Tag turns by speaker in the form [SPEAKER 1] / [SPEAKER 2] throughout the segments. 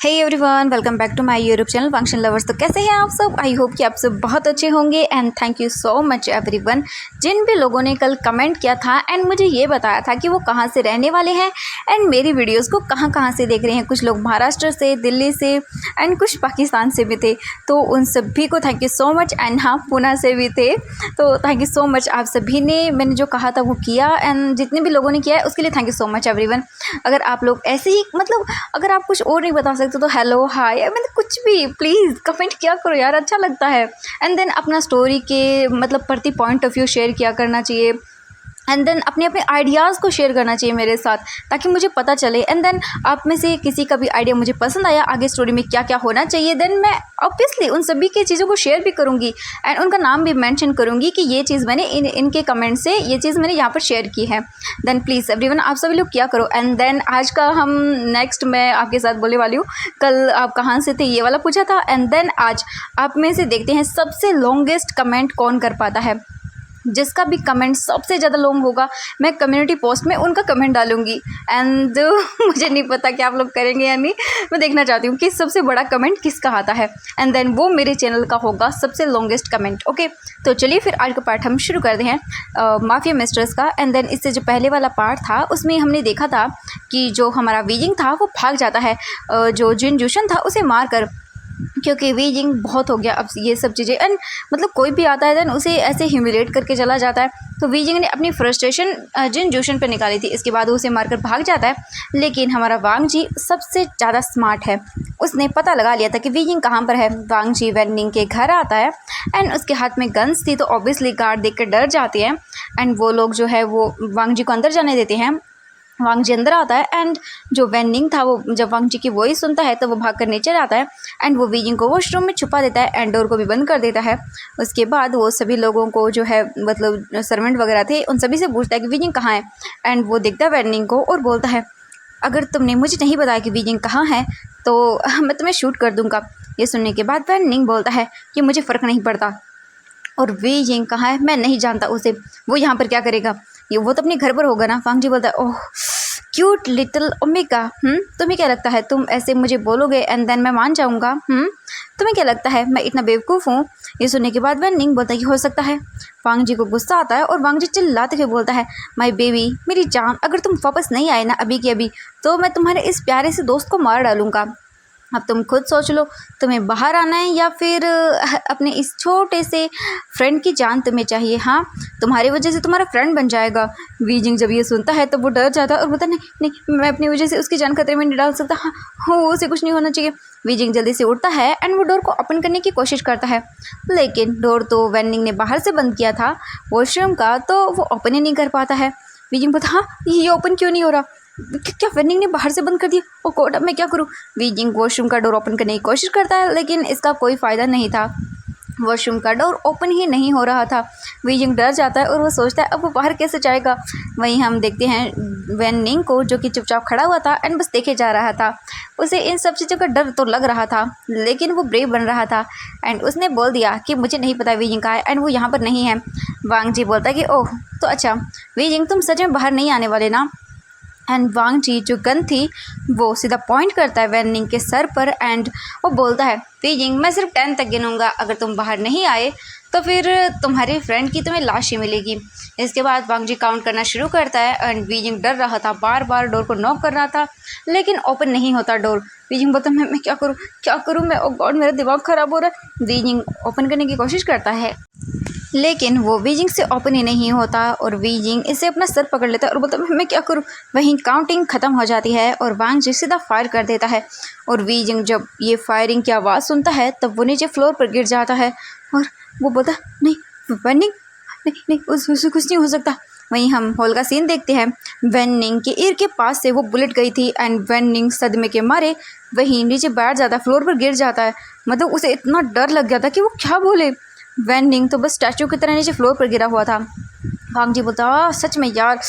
[SPEAKER 1] Hey everyone, welcome back to my YouTube channel function lovers. तो कैसे हैं आप सब? आई होप कि आप सब बहुत अच्छे होंगे and thank you so much everyone जिन भी लोगों ने कल कमेंट किया था एंड मुझे ये बताया था कि वो कहाँ से रहने वाले हैं एंड मेरी वीडियोस को कहाँ से देख रहे हैं। कुछ लोग महाराष्ट्र से, दिल्ली से एंड कुछ पाकिस्तान से भी थे, तो उन सभी को thank you so much. And हाँ, पुणे से भी थे, तो थैंक यू सो मच। आप सभी ने मैंने जो कहा था वो किया एंड जितने भी लोगों ने किया है उसके लिए thank you so much everyone. अगर आप लोग ऐसे ही अगर आप कुछ और नहीं बता सकते तो हेलो हाय कुछ भी प्लीज़ कमेंट किया करो यार, अच्छा लगता है। एंड देन अपना स्टोरी के प्रति पॉइंट ऑफ व्यू शेयर किया करना चाहिए एंड देन अपने अपने आइडियाज़ को शेयर करना चाहिए मेरे साथ, ताकि मुझे पता चले। एंड देन आप में से किसी का भी आइडिया मुझे पसंद आया, आगे स्टोरी में क्या क्या होना चाहिए, देन मैं ऑब्वियसली उन सभी की चीज़ों को शेयर भी करूँगी एंड उनका नाम भी मेंशन करूँगी कि ये चीज़ मैंने इनके कमेंट से ये चीज़ मैंने यहाँ पर शेयर की है। देन प्लीज़ एवरीवन आप सभी लोग क्या करो। एंड देन आज का हम नेक्स्ट मैं आपके साथ बोलने वाली हूँ। कल आप कहाँ से थे ये वाला पूछा था एंड देन आज आप में से देखते हैं सबसे लॉन्गेस्ट कमेंट कौन कर पाता है। जिसका भी कमेंट सबसे ज़्यादा लॉन्ग होगा मैं कम्युनिटी पोस्ट में उनका कमेंट डालूंगी। एंड मुझे नहीं पता कि आप लोग करेंगे या नहीं, मैं देखना चाहती हूँ कि सबसे बड़ा कमेंट किसका आता है एंड देन वो मेरे चैनल का होगा सबसे लॉन्गेस्ट कमेंट। ओके, तो चलिए फिर आज का पार्ट हम शुरू करते हैं माफिया मिस्ट्रेस का। एंड देन इससे जो पहले वाला पार्ट था उसमें हमने देखा था कि जो हमारा वीजिंग था वो भाग जाता है जो जिन जूशन था उसे मार कर, क्योंकि वीजिंग बहुत हो गया अब ये सब चीज़ें। एंड कोई भी आता है देन उसे ऐसे ह्यूमिलेट करके चला जाता है। तो वीजिंग ने अपनी फ्रस्ट्रेशन जिन जूशन पर निकाली थी, इसके बाद उसे मारकर भाग जाता है। लेकिन हमारा वांग जी सबसे ज़्यादा स्मार्ट है, उसने पता लगा लिया था कि वीजिंग कहाँ पर है। वांग जी वेनिंग के घर आता है एंड उसके हाथ में गन्स थी, तो ऑब्वियसली गार्ड देख कर डर जाते हैं एंड वो लोग जो है वो वांग जी को अंदर जाने देते हैं। वांग जी अंदर आता है एंड जो वेनिंग था वो जब वांग जी की वॉइस सुनता है तो वो भागकर नीचे आता है एंड वो वीजिंग को वॉशरूम में छुपा देता है एंड डोर को भी बंद कर देता है। उसके बाद वो सभी लोगों को जो है सर्वेंट वगैरह थे उन सभी से पूछता है कि वीजिंग कहाँ है एंड वो देखता है वेनिंग को और बोलता है अगर तुमने मुझे नहीं बताया कि वीजिंग कहाँ है तो मैं तुम्हें शूट कर दूँगा। ये सुनने के बाद वेनिंग बोलता है कि मुझे फ़र्क नहीं पड़ता और वीजिंग कहाँ है मैं नहीं जानता उसे, वो यहाँ पर क्या करेगा, ये वो तो अपने घर पर होगा ना। वांग जी बोलता है ओह क्यूट लिटिल ओमेगा, तुम्हें क्या लगता है तुम ऐसे मुझे बोलोगे एंड देन मैं मान जाऊँगा? तुम्हें क्या लगता है मैं इतना बेवकूफ़ हूँ? ये सुनने के बाद वेनिंग बोलता है कि हो सकता है। वांग जी को गुस्सा आता है और वांग जी चिल्लाते हुए बोलता है माय बेबी, मेरी जान, अगर तुम वापस नहीं आए ना अभी की अभी तो मैं तुम्हारे इस प्यारे से दोस्त को मार डालूँगा। अब तुम खुद सोच लो, तुम्हें बाहर आना है या फिर अपने इस छोटे से फ्रेंड की जान तुम्हें चाहिए? हाँ, तुम्हारी वजह से तुम्हारा फ्रेंड बन जाएगा। वीजिंग जब ये सुनता है तो वो डर जाता है और बोलता नहीं नहीं, मैं अपनी वजह से उसकी जान खतरे में नहीं डाल सकता। हाँ हो, उसे कुछ नहीं होना चाहिए। वीजिंग जल्दी से उठता है एंड वो डोर को ओपन करने की कोशिश करता है, लेकिन डोर तो वेनिंग ने बाहर से बंद किया था वॉशरूम का, तो वो ओपन ही नहीं कर पाता है। वीजिंग बोलता हाँ ये ओपन क्यों नहीं हो रहा, क्या वेनिंग ने बाहर से बंद कर दिया? ओ गॉड, अब मैं क्या करूँ? वीजिंग वॉशरूम का डोर ओपन करने की कोशिश करता है लेकिन इसका कोई फ़ायदा नहीं था, वॉशरूम का डोर ओपन ही नहीं हो रहा था। वीजिंग डर जाता है और वो सोचता है अब वो बाहर कैसे जाएगा। वहीं हम देखते हैं वेनिंग को जो कि चुपचाप खड़ा हुआ था एंड बस देखे जा रहा था। उसे इन सब चीज़ों का डर तो लग रहा था लेकिन वो ब्रेव बन रहा था एंड उसने बोल दिया कि मुझे नहीं पता वीजिंग कहाँ है एंड वो यहाँ पर नहीं है। वांग जी बोलता है कि ओह तो अच्छा वीजिंग, तुम सच में बाहर नहीं आने वाले ना? एंड वांग जी जो गन थी वो सीधा पॉइंट करता है वेनिंग के सर पर एंड वो बोलता है वीजिंग, मैं सिर्फ 10 तक गिनूंगा, अगर तुम बाहर नहीं आए तो फिर तुम्हारे फ्रेंड की तुम्हें लाश ही मिलेगी। इसके बाद वांग जी काउंट करना शुरू करता है एंड वीजिंग डर रहा था, बार बार डोर को नॉक कर रहा था लेकिन ओपन नहीं होता डोर। वीजिंग बोलता मैं क्या करूँ मैं, ओ गॉड मेरा दिमाग ख़राब हो रहा है। वीजिंग ओपन करने की कोशिश करता है लेकिन वो वीजिंग से ओपन ही नहीं होता और वीजिंग इसे अपना सर पकड़ लेता है और बोलता मैं क्या करूँ। वहीं काउंटिंग ख़त्म हो जाती है और वांग जी सीधा फायर कर देता है और वीजिंग जब ये फायरिंग की आवाज़ सुनता है तब वो नीचे फ्लोर पर गिर जाता है और वो बोलता नहीं वेनिंग, नहीं उससे कुछ नहीं हो सकता। वहीं हम हॉल का सीन देखते हैं, वेनिंग के ईयर के पास से वो बुलेट गई थी एंड वेनिंग सदमे के मारे वहीं नीचे बैठ जाता है, फ्लोर पर गिर जाता है। उसे इतना डर लग गया था कि वो क्या बोले। वेनिंग तो बस स्टैचू की तरह नीचे फ्लोर पर गिरा हुआ था। वांग जी बोलता सच में यार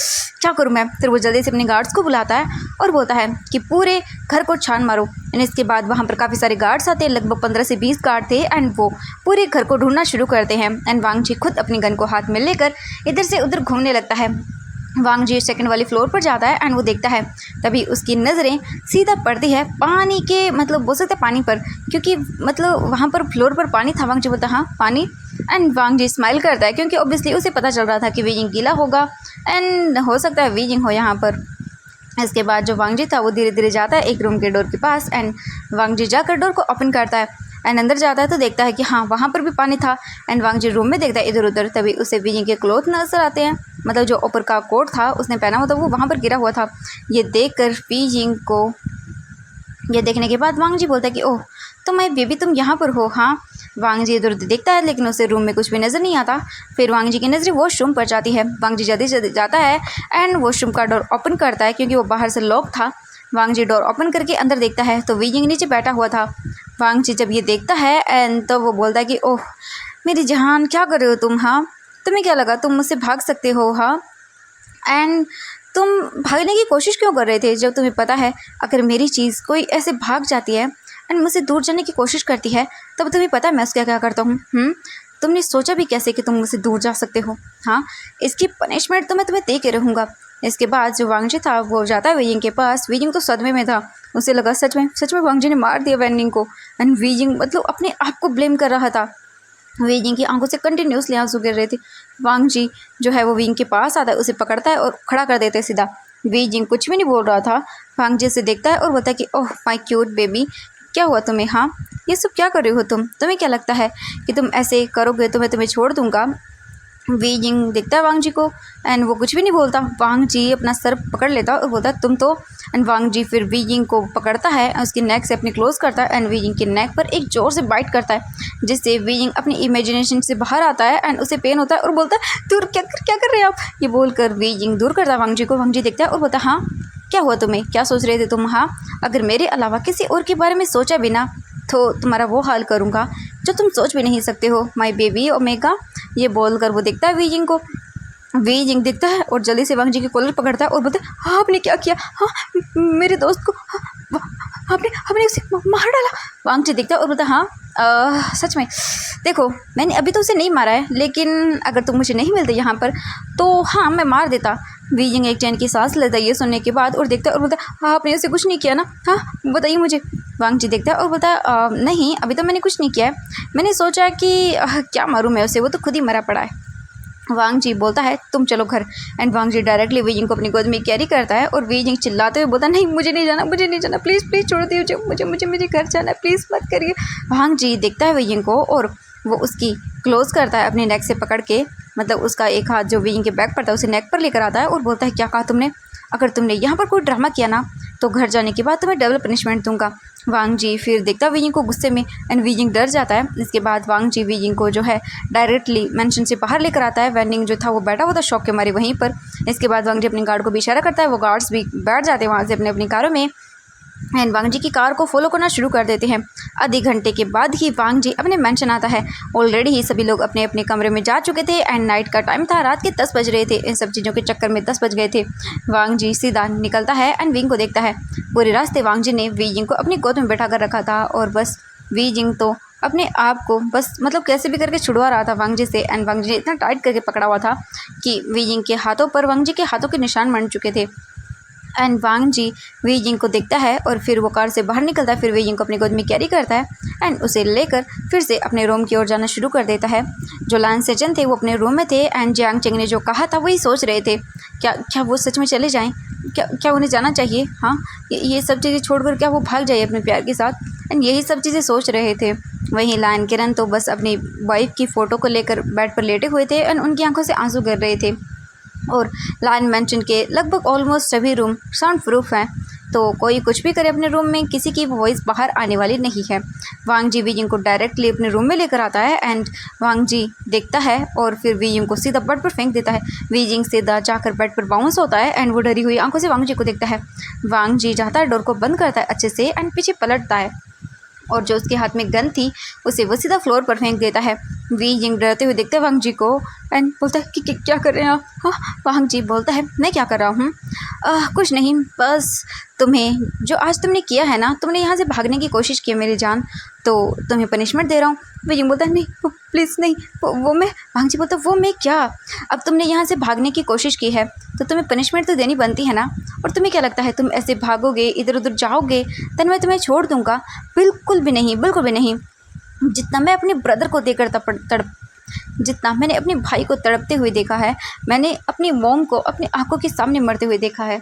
[SPEAKER 1] क्या करूँ मैं। फिर वो जल्दी से अपने गार्ड्स को बुलाता है और बोलता है कि पूरे घर को छान मारो एंड इसके बाद वहाँ पर काफ़ी सारे गार्ड्स आते हैं, लगभग 15 से 20 गार्ड थे एंड वो पूरे घर को ढूंढना शुरू करते हैं। एंड वांग जी खुद अपनी गन को हाथ में लेकर इधर से उधर घूमने लगता है वांग जी सेकंड वाली फ्लोर पर जाता है एंड वो देखता है, तभी उसकी नज़रें सीधा पड़ती है पानी के, मतलब बोल सकते हैं पानी पर, क्योंकि मतलब वहाँ पर फ्लोर पर पानी था। वांग जी बोलता हाँ पानी, एंड वांग जी स्माइल करता है क्योंकि ऑब्वियसली उसे पता चल रहा था कि वीजिंग गीला होगा एंड हो सकता है वीजिंग हो यहाँ पर। इसके बाद जो वांग जी था वो धीरे धीरे जाता है एक रूम के डोर के पास एंड वांग जी जाकर डोर को ओपन करता है एंड अंदर जाता है तो देखता है कि हाँ वहाँ पर भी पानी था। एंड वांग जी रूम में देखता है इधर उधर, तभी उसे वीजिंग के क्लोथ नजर आते हैं, मतलब जो ऊपर का कोट था उसने पहना हुआ था वो वहाँ पर गिरा हुआ था। ये देखकर वीजिंग को, ये देखने के बाद वांग जी बोलता है कि ओह तो मैं बेबी तुम यहाँ पर हो। हाँ वांग जी इधर उधर देखता है लेकिन उसे रूम में कुछ भी नज़र नहीं आता। फिर वांग जी की नज़रें वॉशरूम पर जाती है। वांग जी जल्दी जल्दी जाता है एंड वॉशरूम का डोर ओपन करता है क्योंकि वो बाहर से लॉक था। वांग जी डोर ओपन करके अंदर देखता है तो वीजिंग नीचे बैठा हुआ था। वांग जी जब ये देखता है एंड तो वो बोलता है कि ओह मेरी जान क्या कर रहे हो तुम। हाँ तुम्हें क्या लगा तुम मुझसे भाग सकते हो। हाँ एंड तुम भागने की कोशिश क्यों कर रहे थे जब तुम्हें पता है अगर मेरी चीज़ कोई ऐसे भाग जाती है एंड मुझसे दूर जाने की कोशिश करती है तब तुम्हें पता है मैं उसका क्या करता हूँ। तुमने सोचा भी कैसे कि तुम मुझसे दूर जा सकते हो। हाँ इसकी पनिशमेंट तो मैं तुम्हें दे के रहूँगा। इसके बाद जो वांग जी था वो जाता है वीजिंग के पास। वीजिंग तो सदमे में था, उसे लगा सच में वांग जी ने मार दिया वेनिंग को एंड वीजिंग मतलब अपने आप को ब्लेम कर रहा था। वीजिंग की आंखों से कंटिन्यूसली आंसू गिर रहे थे। वांग जी जो है वो वीजिंग के पास आता है, उसे पकड़ता है और खड़ा कर देते है सीधा। वीजिंग कुछ भी नहीं बोल रहा था। वांग जी से देखता है और बोलता है कि ओह माय क्यूट बेबी क्या हुआ तुम्हें। हाँ ये सब क्या कर रहे हो तुम्हें क्या लगता है कि तुम ऐसे करोगे तो मैं तुम्हें छोड़ दूंगा। वीजिंग देखता है वांग जी को एंड वो कुछ भी नहीं बोलता। वांग जी अपना सर पकड़ लेता और बोलता तुम तो, एंड वांग जी फिर वीजिंग को पकड़ता है, उसकी नेक से अपनी क्लोज करता है एंड वीजिंग की नेक पर एक जोर से बाइट करता है जिससे वीजिंग अपनी इमेजिनेशन से बाहर आता है एंड उसे पेन होता है और बोलता है दूर क्या कर रहे हैं आप। ये बोलकर वीजिंग दूर करता है वांग जी को। वांग जी देखता है और बोलता है हाँ क्या हुआ तुम्हें, क्या सोच रहे थे तुम। हाँ अगर मेरे अलावा किसी और के बारे में सोचा बिना तो तुम्हारा वो हाल करूँगा जो तुम सोच भी नहीं सकते हो माय बेबी ओमेगा। ये बोलकर वो देखता है वीजिंग को। वीजिंग देखता है और जल्दी से वांग जी की कॉलर पकड़ता है और बोलता है हाँ आपने क्या किया। हाँ मेरे दोस्त को आपने उसे मार डाला। वांग जी देखता है और बोलता है हाँ सच में देखो मैंने अभी तो उसे नहीं मारा है लेकिन अगर तुम मुझे नहीं मिलते यहाँ पर तो हाँ मैं मार देता। वीजिंग एक चैन की सांस लेता है ये सुनने के बाद और देखता है और बोलता है हाँ आपने उसे कुछ नहीं किया ना। हाँ बताइए मुझे। वांग जी देखता है और बोलता है नहीं अभी तो मैंने कुछ नहीं किया है, मैंने सोचा कि क्या मारूँ मैं उसे, वो तो खुद ही मरा पड़ा है। वांग जी बोलता है तुम चलो घर and Wang ji directly Beijing को अपनी गोद में कैरी करता है और वीजिंग चिल्लाते हुए बोलता नहीं मुझे नहीं जाना प्लीज़ छोड़ दीजिए मुझे घर जाना है प्लीज़ मत करिए। वांग जी देखता है वीजिंग को और वो उसकी क्लोज करता है अपनी नेक से पकड़ के, मतलब उसका एक हाथ जो वीजिंग के बैक पर था उसे नेक पर लेकर आता है और बोलता है क्या कहा तुमने, अगर तुमने यहाँ पर कोई ड्रामा किया ना तो घर जाने के बाद तुम्हें डबल पनिशमेंट दूंगा। वांग जी फिर देखता वीजिंग को गुस्से में एंड वीजिंग डर जाता है। इसके बाद वांग जी वीजिंग को जो है डायरेक्टली मेंशन से बाहर लेकर आता है। वेनिंग जो था वो बैठा हुआ था शौक के मारे वहीं पर। इसके बाद वांग जी अपनी गार्ड को भी इशारा करता है, वो गार्ड्स भी बैठ जाते हैं वहाँ से अपनी कारों में एंड वांग जी की कार को फॉलो करना शुरू कर देते हैं। आधे घंटे के बाद ही वांग जी अपने मेंशन आता है। ऑलरेडी ही सभी लोग अपने अपने कमरे में जा चुके थे एंड नाइट का टाइम था, रात के 10 बज रहे थे। इन सब चीज़ों के चक्कर में 10 बज गए थे। वांग जी सीधा निकलता है एंड विंग को देखता है। पूरे रास्ते वांग जी ने वीजिंग को अपनी गोद में बैठा कर रखा था और बस वीजिंग तो अपने आप को बस मतलब कैसे भी करके छुड़वा रहा था वांग जी से एंड वांग जी इतना टाइट करके पकड़ा हुआ था कि वीजिंग के हाथों पर वांग जी के हाथों के निशान बन चुके थे। एंड वांग जी वीजिंग को देखता है और फिर वो कार से बाहर निकलता है। फिर वीजिंग को अपनी गोद में कैरी करता है एंड उसे लेकर फिर से अपने रूम की ओर जाना शुरू कर देता है। जो लान सेजन थे वो अपने रूम में थे एंड जियांग चेंग ने जो कहा था वही सोच रहे थे, क्या वो सच में चले जाएं, क्या उन्हें जाना चाहिए। हाँ ये सब चीज़ें छोड़कर क्या वो भाग जाए अपने प्यार के साथ, एंड यही सब चीज़ें सोच रहे थे। वहीं लान किरण तो बस अपनी वाइफ की फ़ोटो को लेकर बेड पर लेटे हुए थे एंड उनकी आंखों से आंसू गिर रहे थे। और लाइन मेंशन के लगभग ऑलमोस्ट सभी रूम साउंड प्रूफ हैं, तो कोई कुछ भी करे अपने रूम में किसी की वॉइस बाहर आने वाली नहीं है। वांग जी वीजिंग को डायरेक्टली अपने रूम में लेकर आता है एंड वांग जी देखता है और फिर वीजिंग को सीधा बेड पर फेंक देता है। वीजिंग सीधा जाकर बेड पर बाउंस होता है एंड वो डरी हुई आंखों से वांग जी को देखता है। वांग जी जाता है, डोर को बंद करता है अच्छे से एंड पीछे पलटता है और जो उसके हाथ में गन थी उसे वो सीधा फ्लोर पर फेंक देता है। वी जिंग डरते हुए देखते हैं वांग जी को एंड बोलता है कि क्या कर रहे हैं आप। हाँ, वांग जी बोलता है मैं क्या कर रहा हूँ, कुछ नहीं, बस तुम्हें जो आज तुमने किया है ना, तुमने यहाँ से भागने की कोशिश की है मेरी जान, तो तुम्हें पनिशमेंट दे रहा हूँ। वी जिंग बोलता है नहीं प्लीज़ नहीं, वो मैं। वांग जी बोलता है वो मैं क्या, अब तुमने यहाँ से भागने की कोशिश की है तो तुम्हें पनिशमेंट तो देनी बनती है ना। और तुम्हें क्या लगता है तुम ऐसे भागोगे इधर उधर जाओगे तो मैं तुम्हें छोड़ दूँगा? बिल्कुल भी नहीं, बिल्कुल भी नहीं। जितना मैं अपने ब्रदर को देकर जितना मैंने अपने भाई को तड़पते हुए देखा है, मैंने अपनी मॉम को अपनी आंखों के सामने मरते हुए देखा है,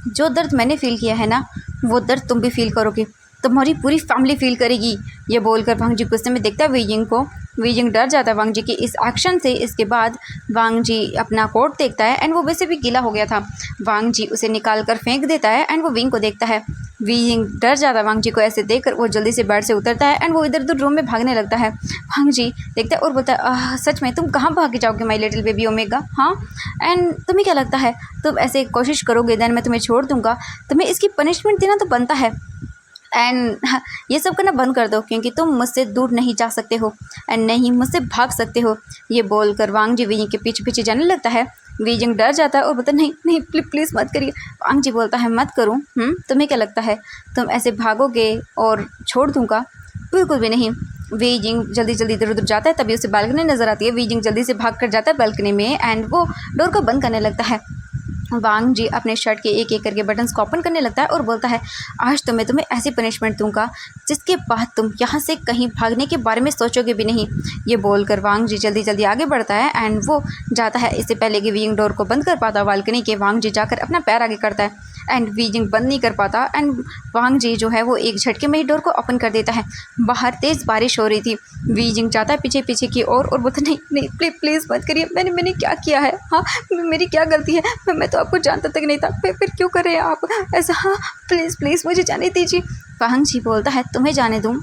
[SPEAKER 1] जो दर्द मैंने फ़ील किया है ना वो दर्द तुम भी फील करोगे, तुम्हारी पूरी फैमिली फील करेगी। ये बोलकर वांग जी गुस्से में देखता है वी जिंग को। वी जिंग डर जाता है वांग जी के इस एक्शन से। इसके बाद वांग जी अपना कोट देखता है एंड वो वैसे भी गीला हो गया था। वांग जी उसे निकाल कर फेंक देता है एंड वो विंग को देखता है। वी जिंग डर जाता है वांग जी को ऐसे देखकर, वो जल्दी से बेड से उतरता है एंड वो इधर उधर रूम में भागने लगता है। वांग जी देखता है और बोलता है सच में तुम कहाँ भाग जाओगे माई लिटिल बेबी ओमेगा, हाँ? एंड तुम्हें क्या लगता है तुम ऐसे कोशिश करोगे देन मैं तुम्हें छोड़ दूँगा? तुम्हें इसकी पनिशमेंट देना तो बनता है एंड ये सब करना बंद कर दो, क्योंकि तुम मुझसे दूर नहीं जा सकते हो एंड नहीं मुझसे भाग सकते हो। ये बोलकर वांग जी वी जिंग के पीछे पीछे जाने लगता है। वी जिंग डर जाता है और बोलता है नहीं नहीं प्लीज़ मत करिए। वांग जी बोलता है मत करूँ, तुम्हें क्या लगता है तुम ऐसे भागोगे और छोड़ दूँगा? बिल्कुल भी नहीं। वी जिंग जल्दी जल्दी इधर उधर जाता है, तभी उसे बालकनी नज़र आती है। वी जिंग जल्दी से भाग कर जाता है बालकनी में एंड वो डोर को बंद करने लगता है। वांग जी अपने शर्ट के एक एक करके बटन्स को ओपन करने लगता है और बोलता है आज तो मैं तुम्हें ऐसी पनिशमेंट दूंगा जिसके बाद तुम यहाँ से कहीं भागने के बारे में सोचोगे भी नहीं। ये बोलकर वांग जी जल्दी जल्दी आगे बढ़ता है एंड वो जाता है, इससे पहले कि विंग डोर को बंद कर पाता बालकनी के, वांग जी जाकर अपना पैर आगे करता है एंड वी जिंग बंद नहीं कर पाता एंड वांग जी जो है वो एक झटके में ही डोर को ओपन कर देता है। बाहर तेज़ बारिश हो रही थी। वी जिंग जाता है पीछे पीछे की ओर और बोलता नहीं नहीं प्लीज़ मत करिए, मैंने क्या किया है, हाँ मेरी क्या गलती है, मैं तो आपको जानता तक नहीं था, फिर क्यों कर रहे हैं आप ऐसा, हाँ प्लीज़ मुझे जाने दीजिए। वांग जी बोलता है तुम्हें जाने दूँ?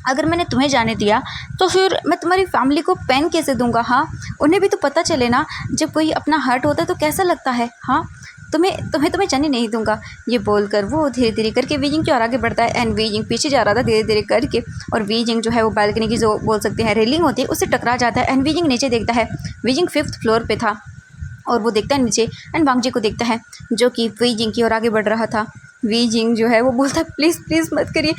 [SPEAKER 1] अगर मैंने तुम्हें जाने दिया तो फिर मैं तुम्हारी फैमिली को पेन कैसे दूंगा? हाँ, उन्हें भी तो पता चले ना जब कोई अपना हर्ट होता है तो कैसा लगता है। हाँ, तुम्हें जाने नहीं दूंगा। ये बोलकर वो धीरे धीरे करके वी जिंग की ओर आगे बढ़ता है एंड वी जिंग पीछे जा रहा था धीरे धीरे करके, और वी जिंग जो है वो बालकनी की जो बोल सकते हैं रेलिंग होती है उससे टकरा जाता है एंड वी जिंग नीचे देखता है। वी जिंग 5th फ्लोर पे था और वो देखता है नीचे एंड वांग जी को देखता है जो कि वी जिंग की ओर आगे बढ़ रहा था। वी जिंग जो है वो बोलता है प्लीज़ मत करिए,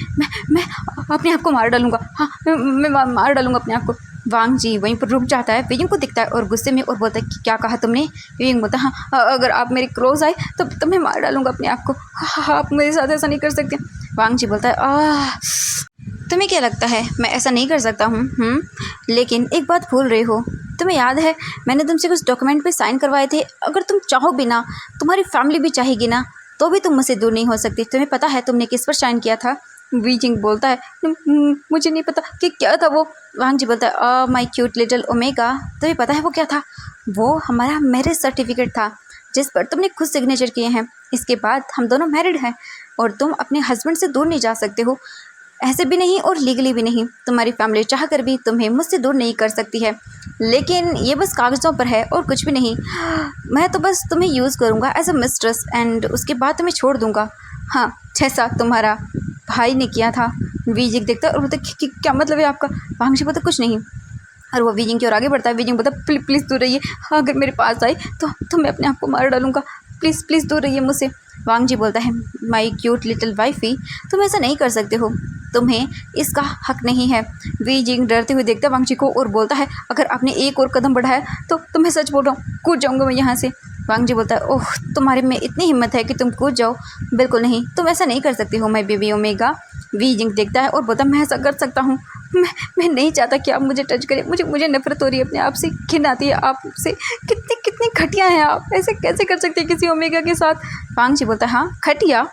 [SPEAKER 1] मैं अपने आप को मार डालूंगा, हाँ मैं मार डालूंगा अपने आप को। वांग जी वहीं पर रुक जाता है, वी जिंग को दिखता है और गुस्से में और बोलता है कि क्या कहा तुमने? वी जिंग बोलता है हाँ अगर आप मेरे क्लोज आए तो मैं मार डालूंगा अपने आप को, हाँ आप मेरे साथ ऐसा नहीं कर सकते। वांग जी बोलता है तुम्हें क्या लगता है मैं ऐसा नहीं कर सकता हूँ? लेकिन एक बात भूल रहे हो, तुम्हें याद है मैंने तुमसे कुछ डॉक्यूमेंट पे साइन करवाए थे, अगर तुम चाहो भी ना, तुम्हारी फैमिली भी चाहेगी ना, तो भी तुम मुझसे दूर नहीं हो सकती। तुम्हें पता है तुमने किस पर साइन किया था? वी जिंग बोलता है मुझे नहीं पता कि क्या था वो। वांग जी बोलता है माय क्यूट लिटिल ओमेगा, तुम्हें पता है वो क्या था? वो हमारा मैरिज सर्टिफिकेट था जिस पर तुमने खुद सिग्नेचर किए हैं। इसके बाद हम दोनों मैरिड हैं और तुम अपने हस्बैंड से दूर नहीं जा सकते हो, ऐसे भी नहीं और लीगली भी नहीं। तुम्हारी फैमिली चाह कर भी तुम्हें मुझसे दूर नहीं कर सकती है, लेकिन ये बस कागज़ों पर है और कुछ भी नहीं। मैं तो बस तुम्हें यूज़ करूँगा एज अ मिस्ट्रेस एंड उसके बाद तुम्हें छोड़ दूँगा, हाँ जैसा तुम्हारा भाई ने किया था। वी जिंग देखता है और बोलता क्या मतलब है आपका? वांग जी बोलता कुछ नहीं, और वो वी जिंग की ओर आगे बढ़ता है। वी जिंग बोलता प्लीज़ दूर रहिए, हाँ अगर मेरे पास आए तो मैं अपने आप को मार डालूंगा, प्लीज़ दूर रहिए मुझसे। वांग जी बोलता है माई क्यूट लिटिल वाइफी, तुम ऐसा नहीं कर सकते हो, तुम्हें इसका हक नहीं है। वी जिंग डरते हुए देखता है वांग जी को और बोलता है अगर आपने एक और कदम बढ़ाया तो मैं सच बोल रहा हूँ कूद जाऊँगा मैं यहाँ से। वांग जी बोलता है ओह तुम्हारे में इतनी हिम्मत है कि तुम कूद जाओ? बिल्कुल नहीं, तुम ऐसा नहीं कर सकती हो माय बेबी ओमेगा। वी जिंग देखता है और बोलता है मैं ऐसा कर सकता हूँ, मैं नहीं चाहता कि आप मुझे टच करें, मुझे नफरत हो रही है अपने आप से, घिन आती है आपसे, कितने घटिया हैं आप, ऐसे कैसे कर सकते हैं किसी ओमेगा के साथ? वांग जी बोलता है हाँ घटिया,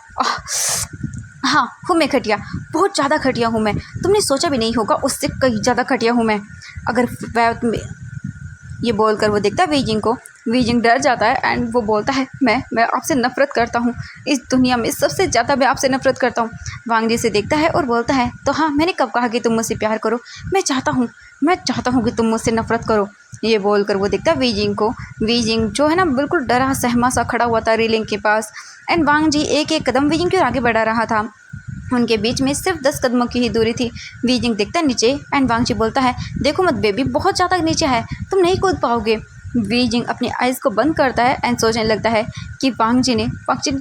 [SPEAKER 1] हाँ हूँ मैं घटिया, बहुत ज़्यादा घटिया हूँ मैं, तुमने सोचा भी नहीं होगा उससे कहीं ज़्यादा घटिया हूँ मैं। अगर ये बोलकर वो देखता है वी जिंग को। वी जिंग डर जाता है एंड वो बोलता है मैं आपसे नफरत करता हूँ, इस दुनिया में सबसे ज़्यादा मैं आपसे नफरत करता हूँ। वांग जी से देखता है और बोलता है तो हाँ मैंने कब कहा कि तुम मुझसे प्यार करो, मैं चाहता हूँ कि तुम मुझसे नफरत करो। ये बोलकर वो देखता है वी जिंग को। वी जिंग जो है ना बिल्कुल डरा सहमा सा खड़ा हुआ था रेलिंग के पास एंड वांग जी एक एक कदम वी जिंग की ओर आगे बढ़ा रहा था। उनके बीच में सिर्फ 10 कदमों की ही दूरी थी। वीजिंग देखता है नीचे एंड वांगजी बोलता है, देखो मत बेबी, बहुत ज़्यादा नीचे है, तुम नहीं कूद पाओगे। वीजिंग अपनी आइज़ को बंद करता है एंड सोचने लगता है कि वांगजी ने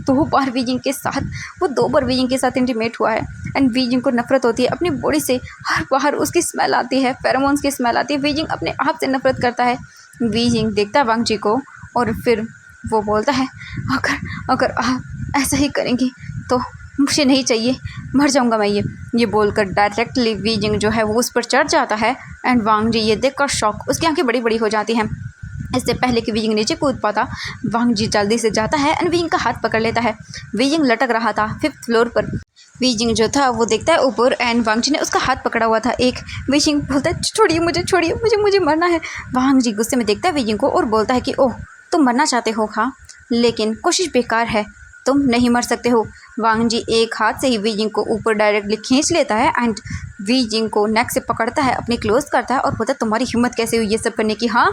[SPEAKER 1] 2 बार वीजिंग के साथ, वो 2 बार वीजिंग के साथ इंटीमेट हुआ है एंड वीजिंग को नफरत होती है अपनी बॉडी से। हर बार उसकी स्मेल आती है, फेरोमोन्स की स्मेल आती है। वीजिंग अपने आप से नफरत करता है। वीजिंग देखता है वांगजी को और फिर वो बोलता है, अगर अगर आप ऐसा ही करेंगी तो मुझे नहीं चाहिए, मर जाऊंगा मैं। ये बोलकर डायरेक्टली वीजिंग जो है वो उस पर चढ़ जाता है एंड वांगजी ये देखकर शॉक, उसकी आंखें बड़ी बड़ी हो जाती हैं। इससे पहले कि वीजिंग नीचे कूद पाता, वांगजी जल्दी से जाता है एंड वीजिंग का हाथ पकड़ लेता है। वीजिंग लटक रहा था 5th फ्लोर पर। वीजिंग जो था वो देखता है ऊपर एंड वांगजी ने उसका हाथ पकड़ा हुआ था। वीजिंग बोलता है, छोड़िए मुझे, छोड़िए मुझे मरना है। वांगजी गुस्से में देखता है वीजिंग को और बोलता है कि ओह, तुम मरना चाहते हो हाँ, लेकिन कोशिश बेकार है, तुम नहीं मर सकते हो। वांगजी एक हाथ से ही वीजिंग को ऊपर डायरेक्टली खींच लेता है एंड वीजिंग को नेक से पकड़ता है, अपने क्लोज करता है और बोलता है, तुम्हारी हिम्मत कैसे हुई ये सब करने की हाँ।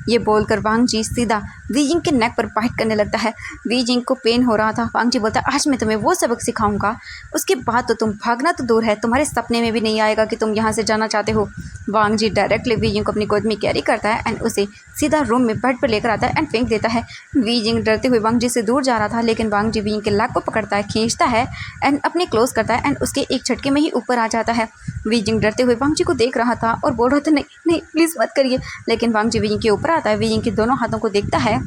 [SPEAKER 1] ये बोलकर वांगजी सीधा वीजिंग के नेक पर बाइट करने लगता है। वीजिंग को पेन हो रहा था। वांगजी बोलता है, आज मैं तुम्हें वो सबक सिखाऊंगा, उसके बाद तो तुम भागना तो दूर है, तुम्हारे सपने में भी नहीं आएगा कि तुम यहाँ से जाना चाहते हो। वांगजी डायरेक्टली वीजिंग को अपनी गोद में कैरी करता है एंड उसे सीधा रूम में बेड पर लेकर आता है एंड फेंक देता है। वीजिंग डरते हुए वांगजी से दूर जा रहा था, लेकिन वांगजी वीजिंग के लैग को पकड़ता है, खींचता है एंड अपने क्लोज करता है एंड उसके एक झटके में ही ऊपर आ जाता है। वीजिंग डरते हुए वांगजी को देख रहा था और बोल रहा था, नहीं नहीं प्लीज़ मत करिए, लेकिन वांगजी वीजिंग के ऊपर आता है, वीजिंग के दोनों हाथों को देखता है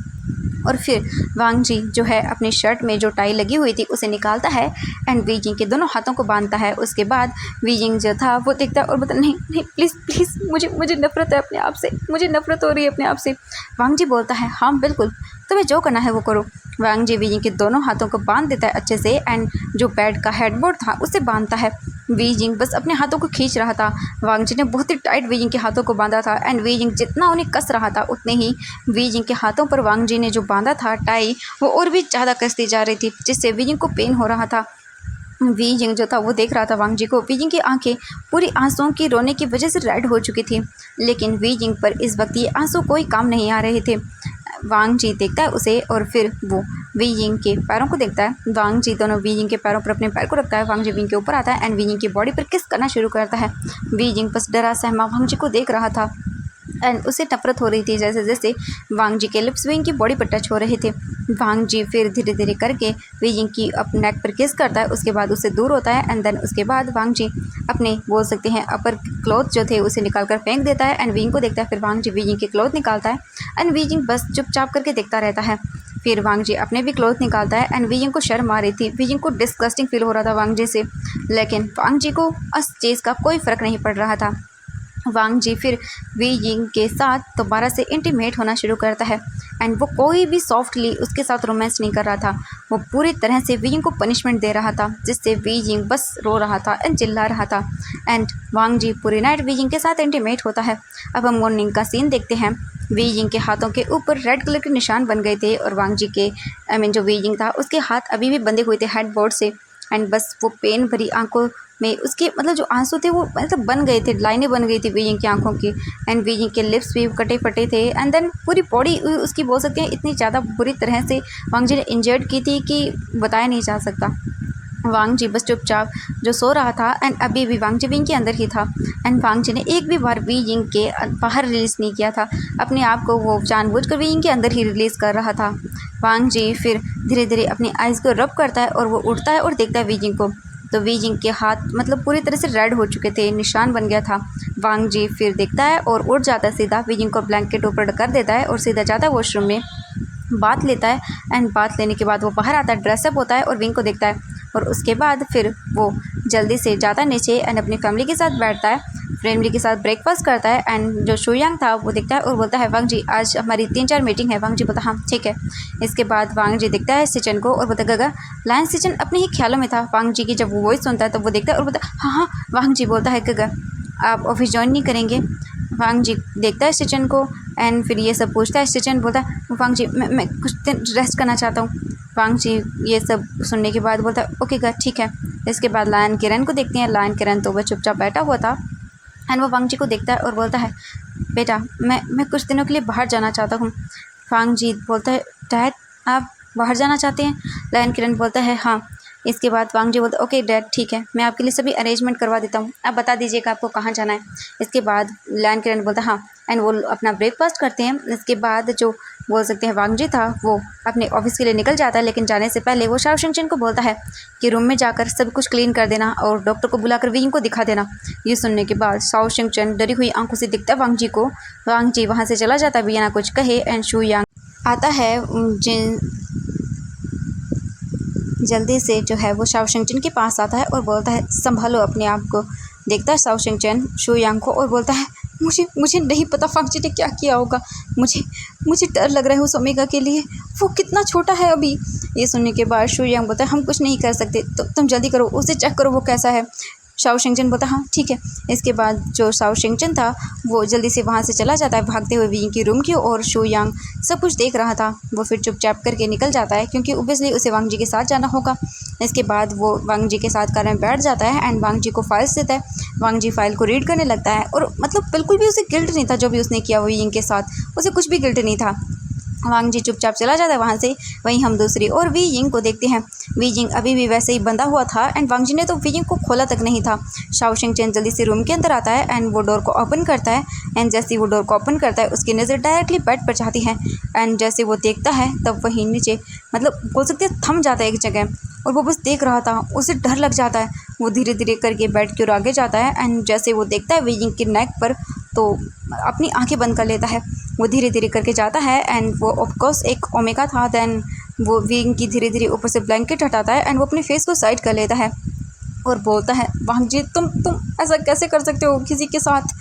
[SPEAKER 1] और फिर वांगजी जो है अपनी शर्ट में जो टाई लगी हुई थी उसे निकालता है एंड वीजिंग के दोनों हाथों को बांधता है। उसके बाद वीजिंग जो था वो देखता है और बोलता, नहीं नहीं प्लीज़ मुझे नफरत है अपने आप से, मुझे नफरत हो रही है अपने आप से। वांगजी बोलता है, हाँ बिल्कुल, तुम्हें जो करना है वो करो। वांगजी वीजिंग के दोनों हाथों को बांध देता है अच्छे से एंड जो बेड का हेडबोर्ड था उसे बांधता है। वीजिंग बस अपने हाथों को खींच रहा था। वांगजी ने बहुत ही टाइट वीजिंग के हाथों को बांधा था एंड वीजिंग जितना उन्हें कस रहा था उतने ही वीजिंग के हाथों पर वांगजी ने जो बांधा था टाई वो और भी ज़्यादा कसती जा रही थी, जिससे वीजिंग को पेन हो रहा था। वीजिंग जो था वो देख रहा था वांगजी को। वीजिंग की आंखें पूरी आंसुओं की रोने की वजह से रेड हो चुकी थी, लेकिन वीजिंग पर इस वक्त ये आंसू कोई काम नहीं आ रहे थे। वांगजी देखता है उसे और फिर वो वीजिंग के पैरों को देखता है। वांगजी दोनों वीजिंग के पैरों पर अपने पैर को रखता है। वांगजी वीजिंग के ऊपर आता है एंड वीजिंग की बॉडी पर किस करना शुरू करता है। वीजिंग बस डरा सहमा वांगजी को देख रहा था एंड उसे नफरत हो रही थी जैसे जैसे वांगजी के लिप्स वीजिंग की बॉडी पर टच हो रहे थे। वांगजी फिर धीरे धीरे करके वीजिंग की अपने नेक पर किस करता है, उसके बाद उससे दूर होता है एंड देन उसके बाद वांगजी अपने बोल सकते हैं अपर क्लॉथ जो थे उसे निकाल कर फेंक देता है एंड वीजिंग को देखता है। फिर वांगजी वीजिंग के क्लॉथ निकालता है एंड वीजिंग बस चुपचाप करके देखता रहता है। फिर वांगजी अपने भी क्लॉथ निकालता है एंड वीजिंग को शर्म आ रही थी। वीजिंग को डिस्गस्टिंग फील हो रहा था वांगजी से, लेकिन वांगजी को उस चीज़ का कोई फ़र्क नहीं पड़ रहा था। वांगजी फिर वीजिंग के साथ दोबारा से इंटीमेट होना शुरू करता है एंड वो कोई भी सॉफ्टली उसके साथ रोमांस नहीं कर रहा था, वो पूरी तरह से वीजिंग को पनिशमेंट दे रहा था, जिससे वीजिंग बस रो रहा था एंड चिल्ला रहा था। एंड वांगजी पूरी नाइट वीजिंग के साथ इंटीमेट होता है। अब हम मॉर्निंग का सीन देखते हैं। वीजिंग के हाथों के ऊपर रेड कलर के निशान बन गए थे और वांगजी के जो वीजिंग था उसके हाथ अभी भी बंधे हुए थे हेडबोर्ड से एंड बस वो पेन भरी आंखों में उसके जो आंसू थे वो बन गए थे, लाइनें बन गई थी वीजिंग की आंखों की एंड वीजिंग के लिप्स भी कटे फटे थे एंड देन पूरी बॉडी उसकी बोल सकते हैं इतनी ज़्यादा बुरी तरह से वांगजी ने इंजर्ड की थी कि बताया नहीं जा सकता। वांगजी बस चुपचाप जो सो रहा था एंड अभी भी वांगजी वीजिंग के अंदर ही था एंड वांगजी ने एक भी बार वीजिंग के बाहर रिलीज़ नहीं किया था, अपने आप को वो जानबूझकर वीजिंग के अंदर ही रिलीज़ कर रहा था। वांगजी फिर धीरे धीरे अपनी आइज़ को रब करता है और वो उठता है और देखता है वीजिंग को, तो वीजिंग के हाथ पूरी तरह से रेड हो चुके थे, निशान बन गया था। वांगजी फिर देखता है और उठ जाता है सीधा, वीजिंग को ब्लैंकेट ऊपर कर देता है और सीधा जाता है वॉशरूम में, बात लेता है एंड बात लेने के बाद वो बाहर आता है, ड्रेसअप होता है और विंग को देखता है और उसके बाद फिर वो जल्दी से जाता है नीचे एंड अपनी फैमिली के साथ बैठता है, फैमिली के साथ ब्रेकफास्ट करता है एंड जो शुयांग था वो देखता है और बोलता है, वांगजी आज हमारी 3-4 मीटिंग है। वांगजी बोलता हाँ ठीक है। इसके बाद वांगजी देखता है सिचन को और बोलता गगा लायन। सिचन अपने ही ख्यालों में था। वांगजी की जब वो वॉइस सुनता है तो वो देखता है और बोलता हाँ हाँ। वांगजी बोलता है गगा आप ऑफिस ज्वाइन नहीं करेंगे। वांगजी देखता है सिचन को एंड फिर ये सब पूछता है। सिचन बोलता है वांगजी मैं कुछ दिन रेस्ट करना चाहता हूँ। वांगजी ये सब सुनने के बाद बोलता है ओके गा ठीक है। इसके बाद लायन किरण को देखते हैं। लायन किरण तो वह चुपचाप बैठा हुआ था एंड वो वांगजी को देखता है और बोलता है बेटा मैं कुछ दिनों के लिए बाहर जाना चाहता हूँ। वांगजी बोलता है डैड आप बाहर जाना चाहते हैं? लायन किरण बोलता है हाँ। इसके बाद वांग जी बोलते ओके डैड ठीक है, मैं आपके लिए सभी अरेंजमेंट करवा देता हूँ, आप बता दीजिएगा आपको कहाँ जाना है। इसके बाद लैन किरण बोलता हाँ, एंड वो अपना ब्रेकफास्ट करते हैं। इसके बाद जो बोल सकते हैं वांग जी था वो अपने ऑफिस के लिए निकल जाता है, लेकिन जाने से पहले वो शाओ शिंगचन को बोलता है कि रूम में जाकर सब कुछ क्लीन कर देना और डॉक्टर को बुलाकर विंग को दिखा देना। ये सुनने के बाद शाओ शिंगचन डरी हुई आंखों से दिखता है वांग जी को। वांग जी वहाँ से चला जाता है बिना कुछ कहे, एंड शू यांग आता है जिन जल्दी से जो है वो शाओ शिंगचन के पास आता है और बोलता है संभालो अपने आप को। देखता है शाओ शिंगचन शू यांग को और बोलता है मुझे नहीं पता वांग जी ने क्या किया होगा, मुझे डर लग रहा है उस ओमेगा के लिए, वो कितना छोटा है अभी। ये सुनने के बाद शू यांग बोलता है हम कुछ नहीं कर सकते, तो तुम जल्दी करो, उसे चेक करो वो कैसा है। शाओ शिंगचन बोलता हाँ ठीक है। इसके बाद जो शाओ शिंगचन था वो जल्दी से वहाँ से चला जाता है भागते हुए विंग की रूम की और शू यांग सब कुछ देख रहा था। वो फिर चुपचाप करके निकल जाता है क्योंकि ओबियसली उसे वांग जी के साथ जाना होगा। इसके बाद वो वांग जी के साथ कार में बैठ जाता है एंड वांग जी को फाइल्स देता है। वांग जी फाइल को रीड करने लगता है और मतलब बिल्कुल भी उसे गिल्ट नहीं था जो भी उसने किया वो विंग के साथ, उसे कुछ भी गिल्ट नहीं था। वांग जी चुपचाप चला जाता है वहाँ से। वहीं हम दूसरी और वी यिंग को देखते हैं। वी यिंग अभी भी वैसे ही बंधा हुआ था एंड वांग जी ने तो वी यिंग को खोला तक नहीं था। शाओ शिंगचन जल्दी से रूम के अंदर आता है एंड वो डोर को ओपन करता है एंड जैसे ही वो डोर को ओपन करता है उसकी नज़र डायरेक्टली बेड पर जाती है एंड जैसे वो देखता है तब वहीं नीचे मतलब बोल सकते हैं थम जाता है एक जगह और वो बस देख रहा था, उसे डर लग जाता है। वो धीरे धीरे करके बेड की ओर आगे जाता है एंड जैसे वो देखता है वी यिंग की नेक पर तो अपनी आंखें बंद कर लेता है। वो धीरे धीरे करके जाता है एंड वो ऑफकोर्स एक ओमेगा था। देन वो विंग की धीरे धीरे ऊपर से ब्लैंकेट हटाता है एंड वो अपने फेस को साइड कर लेता है और बोलता है वांग जी तुम ऐसा कैसे कर सकते हो किसी के साथ।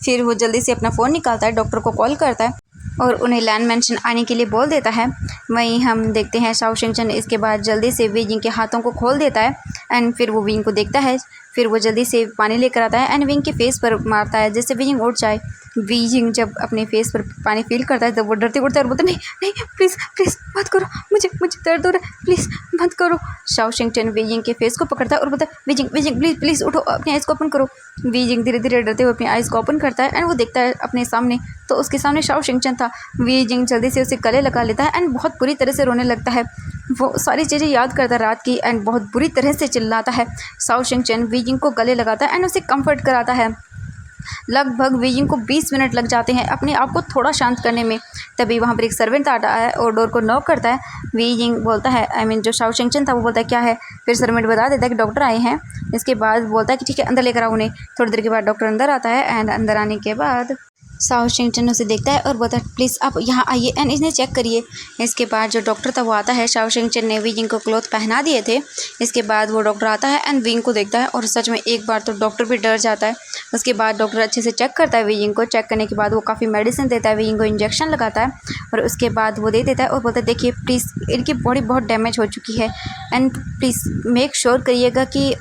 [SPEAKER 1] फिर वो जल्दी से अपना फ़ोन निकालता है, डॉक्टर को कॉल करता है और उन्हें लैंड मेंशन आने के लिए बोल देता है। वहीं हम देखते हैं शाओ शिंगचन इसके बाद जल्दी से वी यिंग के हाथों को खोल देता है एंड फिर वो विंग को देखता है। फिर वो जल्दी से पानी लेकर आता है एंड विंग के फेस पर मारता है जिससे वी यिंग उठ जाए। वी यिंग जब अपने फेस पर पानी फील करता है तब वो डरते उठता है और बोलता नहीं नहीं प्लीज़ प्लीज़ मत करो, मुझे दर्द हो रहा है, प्लीज़ मत करो। शाओ शिंगचन वी यिंग के फेस को पकड़ता है और बोलता है वी यिंग प्लीज़ प्लीज़ उठो, अपनी आइज़ को ओपन करो। वी यिंग धीरे धीरे डरते हुए अपनी आइज़ को ओपन करता है एंड वो देखता है अपने सामने तो उसके सामने शाओ शिंगचन था। वी यिंग जल्दी से उसे गले लगा लेता है एंड बहुत बुरी तरह से रोने लगता है। वो सारी चीज़ें याद करता है रात की एंड बहुत बुरी तरह से चिल्लाता है। शाओ शिंगचन वी यिंग को गले लगाता है एंड उसे कंफर्ट कराता है। लगभग वी यिंग को 20 मिनट लग जाते हैं अपने आप को थोड़ा शांत करने में। तभी वहाँ पर एक सर्वेंट आता है और डोर को नॉक करता है। वी यिंग बोलता है जो शाओ शिंगचन था वो बोलता है क्या है। फिर सर्वेंट बता देता है कि डॉक्टर आए हैं। इसके बाद बोलता है कि ठीक है अंदर लेकर आओ उन्हें। थोड़ी देर के बाद डॉक्टर अंदर आता है एंड अंदर आने के बाद शाओ शिंगचन उसे देखता है और बोलता है प्लीज़ आप यहाँ आइए एंड इन्हें चेक करिए। इसके बाद जो डॉक्टर था वो आता है। शाओ शिंगचन ने वी यिंग को क्लॉथ पहना दिए थे। इसके बाद वो डॉक्टर आता है एंड विंग को देखता है और सच में एक बार तो डॉक्टर भी डर जाता है। उसके बाद डॉक्टर अच्छे से चेक करता है वी यिंग को। चेक करने के बाद वो काफ़ी मेडिसिन देता है, वी यिंग को इंजेक्शन लगाता है और उसके बाद वो दे देता है और बोलता है देखिए प्लीज़ इनकी बॉडी बहुत डैमेज हो चुकी है एंड प्लीज़ मेक श्योर करिएगा कि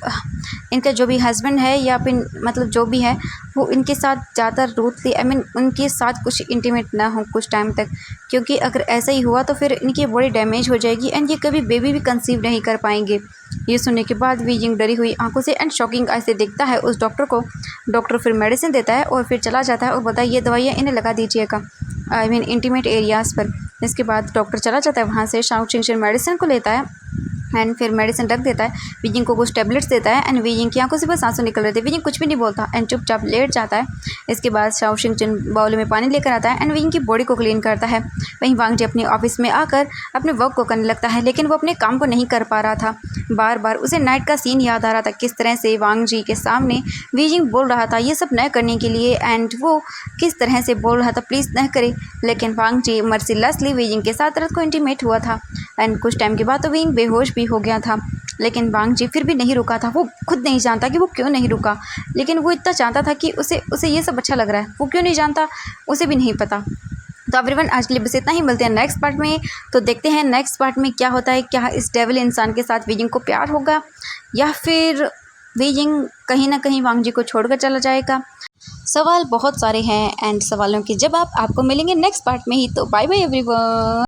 [SPEAKER 1] इनका जो भी हस्बैंड है या फिर मतलब जो भी है वो इनके साथ ज़्यादा रूथली उनके साथ कुछ इंटीमेट ना हो कुछ टाइम तक, क्योंकि अगर ऐसा ही हुआ तो फिर इनकी बॉडी डैमेज हो जाएगी एंड ये कभी बेबी भी कंसीव नहीं कर पाएंगे। ये सुनने के बाद वी यिंग डरी हुई आंखों से एंड शॉकिंग आई से देखता है उस डॉक्टर को। डॉक्टर फिर मेडिसिन देता है और फिर चला जाता है और बोलता है ये दवाइयाँ इन्हें लगा दीजिएगा इंटीमेट एरियाज़ पर। इसके बाद डॉक्टर चला जाता है वहाँ से। शाओ शिंगचन मेडिसिन को लेता है एंड फिर मेडिसिन रख देता है। वी यिंग को कुछ टैबलेट्स देता है एंड वी यिंग की आंखों से बस आंसू निकल रहे थे। वी यिंग कुछ भी नहीं बोलता एंड चुपचाप लेट जाता है। इसके बाद शाओ शिंगचन बाउल में पानी लेकर आता है एंड वी यिंग की बॉडी को क्लीन करता है। वहीं वांग जी अपने ऑफिस में आकर अपने वर्क को करने लगता है लेकिन वो अपने काम को नहीं कर पा रहा था। बार बार उसे नाइट का सीन याद आ रहा था, किस तरह से वांग जी के सामने वी यिंग बोल रहा था ये सब न करने के लिए एंड वो किस तरह से बोल रहा था प्लीज़ न करे, लेकिन वांग जी मर्सीलेसली वी यिंग के साथ रात को इंटीमेट हुआ था एंड कुछ टाइम के बाद तो वी यिंग बेहोश भी हो गया था। लेकिन वांग जी फिर भी नहीं रुका था। वो खुद नहीं जानता कि वो क्यों नहीं रुका, लेकिन वो इतना चाहता था कि उसे ये सब अच्छा लग रहा है। वो क्यों नहीं जानता उसे भी नहीं पता। तो एवरीवन आज के लिए बस इतना ही, मिलते हैं नेक्स्ट पार्ट में। तो देखते हैं नेक्स्ट पार्ट में क्या होता है। क्या इस डेविल इंसान के साथ वी यिंग को प्यार होगा या फिर वी यिंग कहीं ना कहीं वांग जी को छोड़कर चला जाएगा। सवाल बहुत सारे हैं एंड सवालों के जवाब आपको मिलेंगे नेक्स्ट पार्ट में ही। तो बाय बाय एवरीवन।